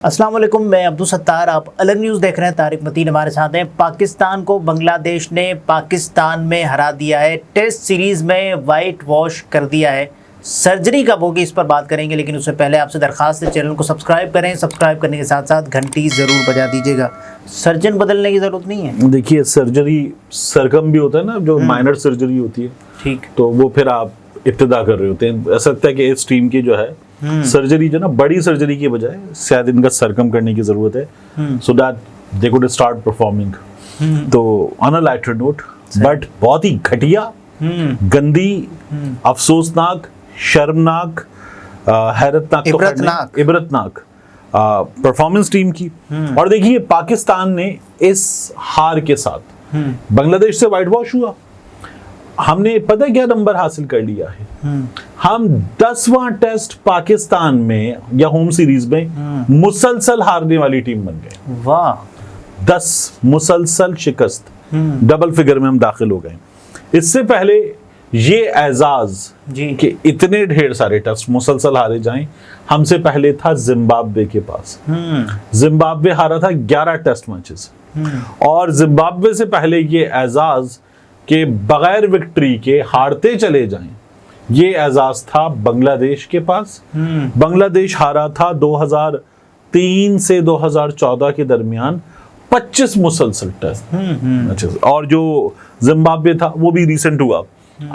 अस्सलाम वालेकुम, मैं अब्दुल सत्तार। आप अलग न्यूज़ देख रहे हैं। तारिक मतीन हमारे साथ हैं। पाकिस्तान को बांग्लादेश ने पाकिस्तान में हरा दिया है। टेस्ट सीरीज़ में वाइट वॉश कर दिया है। सर्जरी कब होगी इस पर बात करेंगे, लेकिन उससे पहले आपसे दरख्वास्त है चैनल को सब्सक्राइब करें। सब्सक्राइब करने के साथ साथ घंटी ज़रूर बजा दीजिएगा। सर्जन बदलने की ज़रूरत नहीं है। देखिए, सर्जरी सरकम भी होता है ना, जो माइनर सर्जरी होती है, ठीक, तो वो फिर आप इब्तिदा कर रहे होते हैं। ऐसा लगता है कि इस टीम की जो है सर्जरी जो ना, बड़ी सर्जरी की बजाय शायद इनका सरकम करने की जरूरत है, so that they could start performing. तो on a lighter note, but बहुत ही घटिया, गंदी, अफसोसनाक, शर्मनाक, हैरतनाक, इबरतनाक परफॉर्मेंस टीम की। और देखिए, पाकिस्तान ने इस हार के साथ बांग्लादेश से व्हाइट वॉश हुआ। हमने पता क्या नंबर हासिल कर लिया है? हम 10वां टेस्ट पाकिस्तान में या होम सीरीज में मुसलसल हारने वाली टीम बन गए। वाह, 10 मुसलसल शिकस्त, डबल फिगर में हम दाखिल हो गए। इससे पहले ये एजाज कि इतने ढेर सारे टेस्ट मुसलसल हारे जाएं, हमसे पहले था जिम्बाब्वे के पास। जिम्बाब्वे हारा था 11 टेस्ट मैचेस, और जिम्बाब्वे से पहले ये एजाज के बगैर विक्ट्री के हारते चले जाएं, ये एजाज था बांग्लादेश के पास। बांग्लादेश हारा था 2003 से 2014 के दरमियान 25 मुसलसल टेस्ट, और जो जिम्बाब्वे था वो भी रिसेंट हुआ।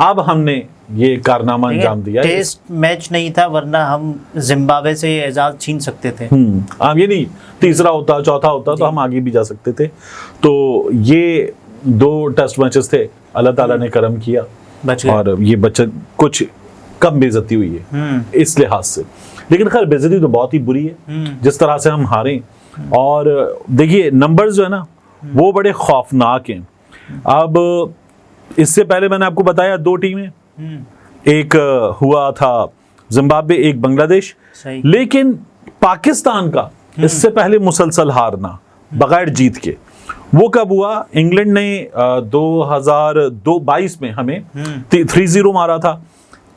अब हमने ये कारनामा अंजाम दिया। टेस्ट मैच नहीं था, वरना हम जिम्बाब्वे से एजाज छीन सकते थे। अब ये नहीं, तीसरा होता, चौथा होता तो हम आगे भी जा सकते थे। तो ये 2 टेस्ट मैचेस थे, अल्लाह ताला ने करम किया और ये बच्चे कुछ कम बेइज्जती हुई है इस लिहाज से। लेकिन खैर, बेइज्जती तो बहुत ही बुरी है जिस तरह से हम हारे। और देखिए, नंबर्स जो है ना, वो बड़े खौफनाक हैं। अब इससे पहले मैंने आपको बताया 2 टीमें, एक हुआ था जिम्बाब्वे, एक बांग्लादेश। लेकिन पाकिस्तान का इससे पहले मुसलसल हारना बगैर जीत के, वो कब हुआ? इंग्लैंड ने 2022 में हमें 3-0 मारा था।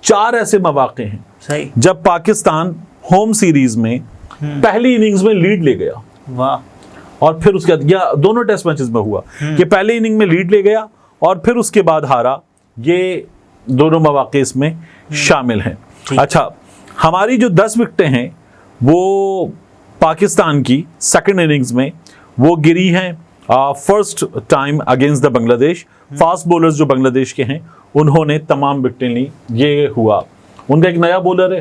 4 ऐसे मौके हैं जब पाकिस्तान होम सीरीज में पहली इनिंग्स में लीड ले गया। वाह। और फिर उसके बाद, या दोनों टेस्ट मैचेस में हुआ कि पहले इनिंग में लीड ले गया और फिर उसके बाद हारा। ये दोनों मौके इसमें शामिल हैं। अच्छा, हमारी जो 10 विकेटें हैं वो पाकिस्तान की सेकंड इनिंग्स में वो गिरी हैं first time against the Bangladesh. Fast bowlers जो बांग्लादेश के हैं उन्होंने तमाम विकेटें ली। ये हुआ, उनका एक नया बॉलर है,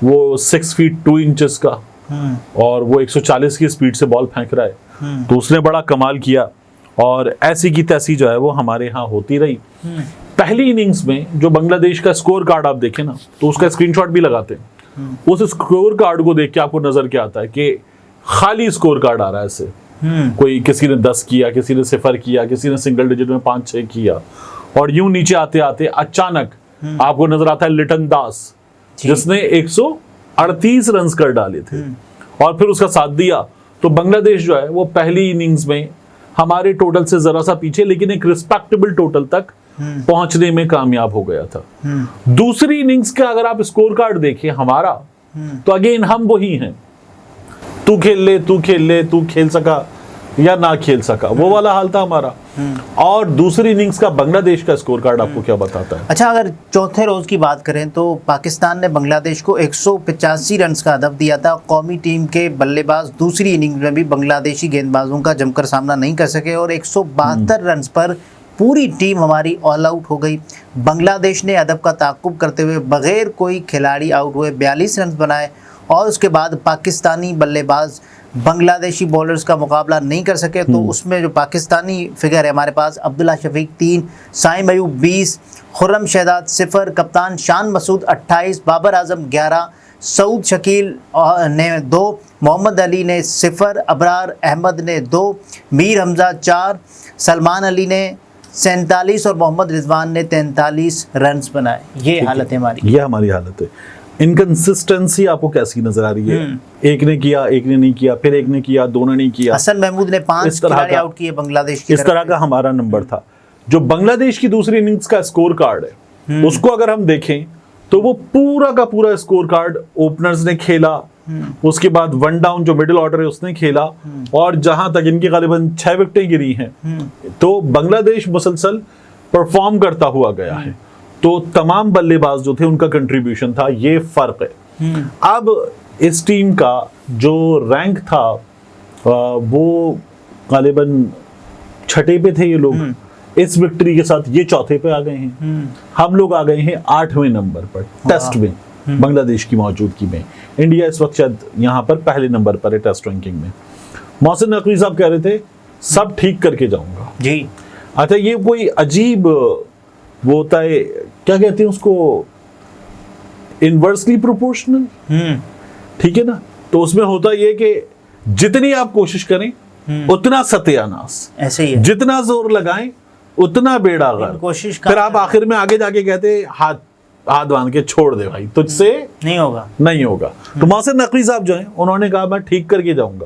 वो 6 फीट 2 इंचेस का, और वो 140 की स्पीड से बॉल फेंक रहा है। तो उसने बड़ा कमाल किया, और ऐसी की तैसी जो है वो हमारे यहाँ होती रही। पहली इनिंग्स में जो बांग्लादेश का स्कोर कार्ड आप देखें ना, तो उसका स्क्रीनशॉट भी लगाते हैं। उस स्कोर कार्ड को देख के आपको नजर क्या आता है कि खाली स्कोर कार्ड आ रहा है ऐसे। कोई किसी ने 10 किया, किसी ने 0 किया, किसी ने सिंगल डिजिट में 5-6 किया, और यूं नीचे आते आते अचानक आपको नजर आता है लिटन दास, जिसने 138 रन कर डाले थे और फिर उसका साथ दिया। तो बांग्लादेश जो है वो पहली इनिंग्स में हमारे टोटल से जरा सा पीछे, लेकिन एक रिस्पेक्टेबल टोटल तक पहुंचने में कामयाब हो गया था। दूसरी इनिंग्स का अगर आप स्कोर कार्ड देखें हमारा, तो अगेन हम वही हैं, तू खेल ले, तू खेल ले, तू खेल सका या ना खेल सका, वो वाला हाल था हमारा। और दूसरी इनिंग्स का बांग्लादेश का स्कोर कार्ड आपको क्या बताता है? अच्छा, अगर चौथे रोज की बात करें तो पाकिस्तान ने बांग्लादेश को 185 रन का हदफ दिया था। कौमी टीम के बल्लेबाज दूसरी इनिंग्स में भी बांग्लादेशी गेंदबाजों का जमकर सामना नहीं कर सके, और 172 रन पर पूरी टीम हमारी ऑल आउट हो गई। बांग्लादेश ने अदब का ताक़ुब करते हुए बगैर कोई खिलाड़ी आउट हुए 42 रन बनाए, और उसके बाद पाकिस्तानी बल्लेबाज बांग्लादेशी बॉलर्स का मुकाबला नहीं कर सके। तो उसमें जो पाकिस्तानी फिगर है हमारे पास, अब्दुल्ला शफीक 3, साइम अयूब 20, खुर्रम शहजाद 0, कप्तान शान मसूद 28, बाबर आजम 11, सऊद शकील ने 2, मोहम्मद अली ने 0, अबरार अहमद ने 2, मीर हमजा 4, सलमान अली ने 47 और मोहम्मद रिजवान ने 43 रन बनाए। ये हालत है हमारी। ये हमारी हालत है। इनकंसिस्टेंसी आपको कैसी नजर आ रही है? एक ने किया, एक ने नहीं किया, फिर एक ने किया, दोनों नहीं किया। हसन महमूद ने 5 खिलाड़ी आउट किए बांग्लादेश की। इस तरह का हमारा नंबर था। जो बांग्लादेश की दूसरी इनिंग्स का स्कोर कार्ड है, उसको अगर हम देखें तो वो पूरा का पूरा स्कोर कार्ड ओपनर्स ने खेला, उसके बाद वन डाउन जो मिडिल ऑर्डर है उसने खेला, और जहां तक इनकी गालिबन 6 विकेटें गिरी हैं, तो बांग्लादेश मुसलसल परफॉर्म करता हुआ गया है। तो तमाम बल्लेबाज जो थे उनका कंट्रीब्यूशन था, ये फर्क है। अब इस टीम का जो रैंक था वो गालिबन 6ठे पे थे ये लोग, इस विक्ट्री के साथ ये 4थे पे आ गए हैं। हम लोग आ गए हैं 8वें नंबर पर टेस्ट में, बांग्लादेश की मौजूदगी में। इंडिया इस वक्त शायद यहाँ पर पहले नंबर पर है टेस्ट रैंकिंग में। मोहसिन नकवी साहब कह रहे थे सब ठीक करके जाऊंगा जी। अच्छा, ये कोई अजीब वो होता है, क्या कहते हैं उसको, इनवर्सली प्रोपोर्शनल, ठीक है ना। तो उसमें होता ये कि जितनी आप कोशिश करें उतना सत्यानाश, ऐसे ही है। जितना जोर लगाएं उतना बेड़ा गर्क। कोशिश फिर आप आखिर में आगे जाके कहते हाथ बांध के छोड़ दे भाई, तुझसे नहीं होगा, नहीं होगा। तो मोहसिन नकवी साहब जो हैं उन्होंने कहा मैं ठीक करके जाऊंगा।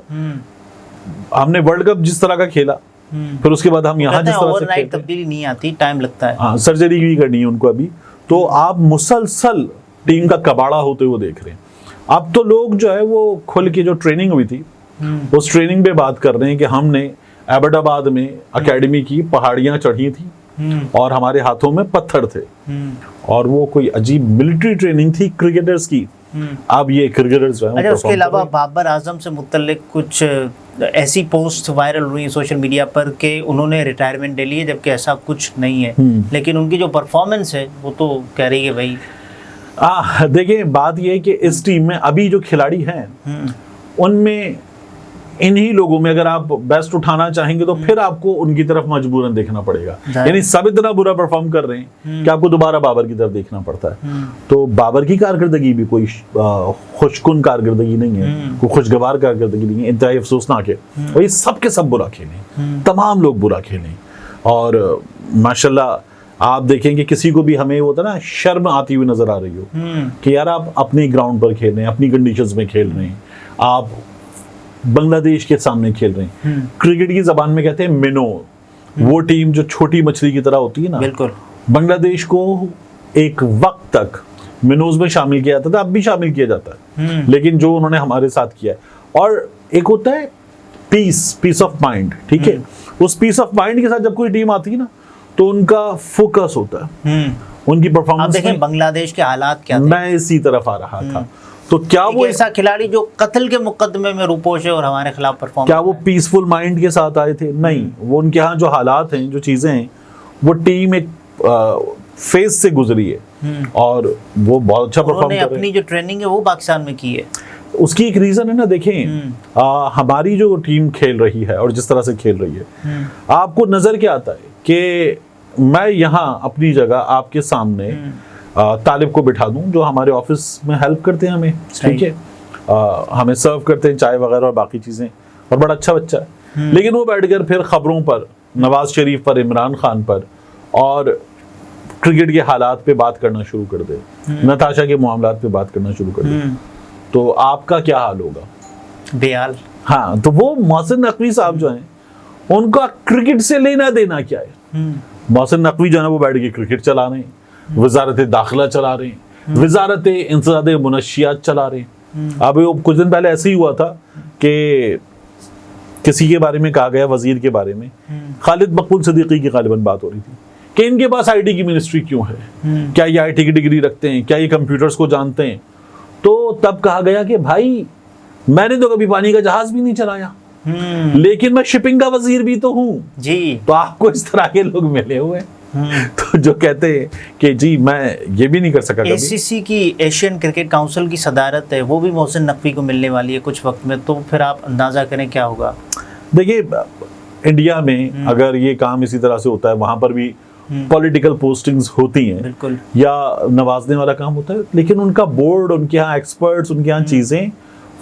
हमने वर्ल्ड कप जिस तरह का खेला, फिर उसके बाद हम यहाँ जिस तरह से ओवरनाइट तब्दीली नहीं आती, टाइम लगता है। हाँ, सर्जरी भी करनी है उनको अभी। तो आप मुसलसल टीम का कबाड़ा होते हुए देख रहे हैं। अब तो लोग जो है वो खुल के जो ट्रेनिंग हुई थी उस ट्रेनिंग पे बात कर रहे हैं कि हमने एबटाबाद में एकेडमी की, पहाड़ियां चढ़ी थी और हमारे हाथों में पत्थर थे, और वो कोई अजीब मिलिट्री ट्रेनिंग थी क्रिकेटर्स की। अब ये क्रिकेटर्स जो है, अच्छा, उसके अलावा बाबर आजम से मुतल्लिक कुछ ऐसी पोस्ट वायरल हुई सोशल मीडिया पर कि उन्होंने रिटायरमेंट ले ली है, जबकि ऐसा कुछ नहीं है। लेकिन उनकी जो परफॉर्मेंस है वो तो कह रही है भाई। देखिए बात ये है कि इस टीम में अभी जो खिलाड़ी हैं उनमें इन्हीं लोगों में अगर आप बेस्ट उठाना चाहेंगे तो फिर आपको उनकी तरफ मजबूरन देखना पड़ेगा। यानी सब इतना बुरा परफॉर्म कर रहे हैं कि आपको दोबारा बाबर की तरफ देखना पड़ता है। तो बाबर की कारकर्दगी भी कोई खुशकुन कारकर्दगी नहीं है, कोई खुशगवार कारकर्दगी नहीं है, इंतहाई अफसोसनाक है। और ये सब के सब बुरा खेले, तमाम लोग बुरा खेले। और माशाल्लाह आप देखेंगे किसी को भी हमें होता ना शर्म आती हुई नजर आ रही हो कि यार आप अपने ग्राउंड पर खेल रहे हैं, अपनी कंडीशंस में खेल रहे हैं, आप बांग्लादेश के सामने खेल रहे हैं। क्रिकेट की जबान में कहते हैं मिनो, वो टीम जो छोटी मछली की तरह होती है ना, बिल्कुल। बांग्लादेश को एक वक्त तक मिनोज में शामिल किया जाता था, अब भी शामिल किया जाता है, लेकिन जो उन्होंने हमारे साथ किया है। और एक होता है पीस ऑफ माइंड, ठीक है। उस पीस ऑफ माइंड के साथ जब कोई टीम आती है ना तो उनका फोकस होता है, उनकी परफॉर्मेंस। देखें बांग्लादेश के हालात क्या थे, मैं इसी तरफ आ रहा था। तो क्या वो ऐसा खिलाड़ी जो कत्ल के मुकदमे में रूपोश है और हमारे खिलाफ परफॉर्म, क्या वो पीसफुल माइंड के साथ आए थे? नहीं, वो उनके यहाँ जो हालात हैं, जो चीजें हैं, वो टीम एक फेज से गुजरी है और वो बहुत अच्छा परफॉर्म कर रहे हैं। अपनी जो ट्रेनिंग है वो पाकिस्तान में की है, उसकी एक रीजन है ना। देखें हमारी जो टीम खेल रही है और जिस तरह से खेल रही है, आपको नजर क्या आता है कि मैं यहाँ अपनी जगह आपके सामने तालिब को बिठा दूं जो हमारे ऑफिस में हेल्प करते हैं हमें, ठीक है, हमें सर्व करते हैं चाय वगैरह और बाकी चीजें, और बड़ा अच्छा बच्चा है। लेकिन वो बैठकर फिर खबरों पर, नवाज शरीफ पर, इमरान खान पर और क्रिकेट के हालात पे बात करना शुरू कर दे, नताशा के मामलात पे बात करना शुरू कर दे, तो आपका क्या हाल होगा? बेहाल। हाँ, तो वो मोहसिन नकवी साहब जो हैं उनका क्रिकेट से लेना देना क्या है? मोहसिन नकवी जो है वो बैठ के क्रिकेट चला रहे हैं, वजारत दाखिला चला रहे हैं, वजारत इंसदाद मुनशियात चला रहे हैं। अब कुछ दिन पहले ऐसे ही हुआ था कि किसी के बारे में कहा गया, वजीर के बारे में, खालिद मकबूल सिद्दीकी की गालिबन बात हो रही थी कि इनके पास आईटी की मिनिस्ट्री क्यों है, क्या ये आईटी की डिग्री रखते हैं, क्या ये कंप्यूटर्स को जानते हैं? तो तब कहा गया कि भाई मैंने तो कभी पानी का जहाज भी नहीं चलाया, लेकिन मैं शिपिंग का वजीर भी तो हूं जी। तो आपको इस तरह के लोग मिले हुए तो जो कहते हैं कि जी मैं ये भी नहीं कर सका। एसीसी की, एशियन क्रिकेट काउंसिल की सदारत है, वो भी मोहसिन नकवी को मिलने वाली है कुछ वक्त में, तो फिर आप अंदाजा करें क्या होगा। देखिए इंडिया में अगर ये काम इसी तरह से होता है, वहां पर भी पॉलिटिकल पोस्टिंग्स होती हैं, बिल्कुल, या नवाजने वाला काम होता है, लेकिन उनका बोर्ड, उनके यहाँ एक्सपर्ट्स, उनके यहाँ चीजें,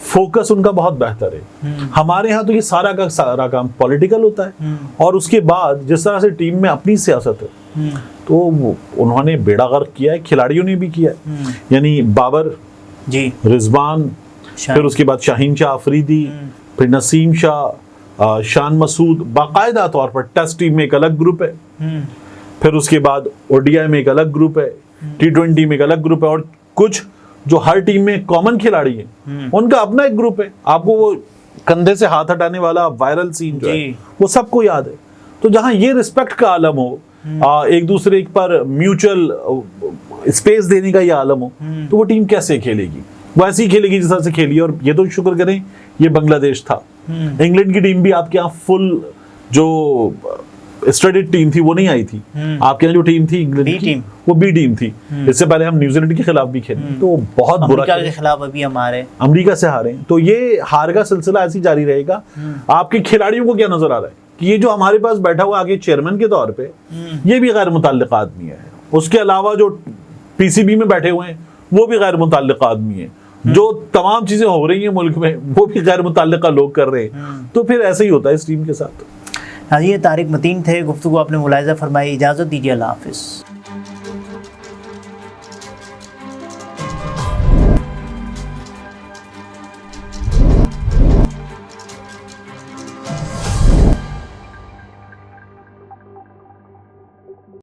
फोकस उनका बहुत बेहतर है। हमारे यहाँ तो ये सारा का सारा काम पॉलिटिकल होता है, और उसके बाद जिस तरह से टीम में अपनी सियासत है, तो उन्होंने बेड़ा गर्क किया है, खिलाड़ियों ने भी किया है। यानी बाबर जी, रिजवान, फिर उसके बाद शाहीन शाह अफरीदी, फिर नसीम शाह, शान मसूद, बाकायदा तौर पर टेस्ट टीम में एक अलग ग्रुप है, फिर उसके बाद ओडीआई में एक अलग ग्रुप है, T20 में एक अलग ग्रुप है, और कुछ जो हर टीम में कॉमन खिलाड़ी है, उनका अपना एक ग्रुप है। आपको वो कंधे से हाथ हटाने वाला वायरल सीन जो है वो सबको याद है। तो जहां ये रिस्पेक्ट का आलम हो, एक दूसरे पर म्यूचुअल स्पेस देने का ये आलम हो, तो वो टीम कैसे खेलेगी? वो ऐसे ही खेलेगी जिस तरह से खेली। और ये तो शुक्र करें ये बांग्लादेश था। इंग्लैंड की टीम भी आपके यहाँ फुल जो स्टडीड टीम थी वो नहीं आई थी। आपके यहाँ जो टीम थी इंग्लैंड की वो बी टीम थी। इससे पहले हम न्यूजीलैंड के खिलाफ भी खेले तो बहुत बुरा अमेरिका के खिलाफ अभी हमारे अमेरिका से हारे। तो ये हार का सिलसिला ऐसे ही जारी रहेगा। आपके खिलाड़ियों को क्या नजर आ रहा है कि ये जो हमारे पास बैठा हुआ आगे चेयरमैन के तौर पे ये भी गैर मुतल्लिक आदमी है। उसके अलावा जो पीसीबी में बैठे हुए हैं वो भी गैर मुतल्लिक आदमी है। जो तमाम चीजें हो रही हैं मुल्क में वो भी गैर मुतल्लिका लोग कर रहे हैं। तो फिर ऐसे ही होता है इस टीम के साथ। हाँ, ये तारिक मतीन थे, गुफ्तगू आपने मुलाहिजा फरमाई। इजाज़त दीजिए, अल्लाह हाफिज़।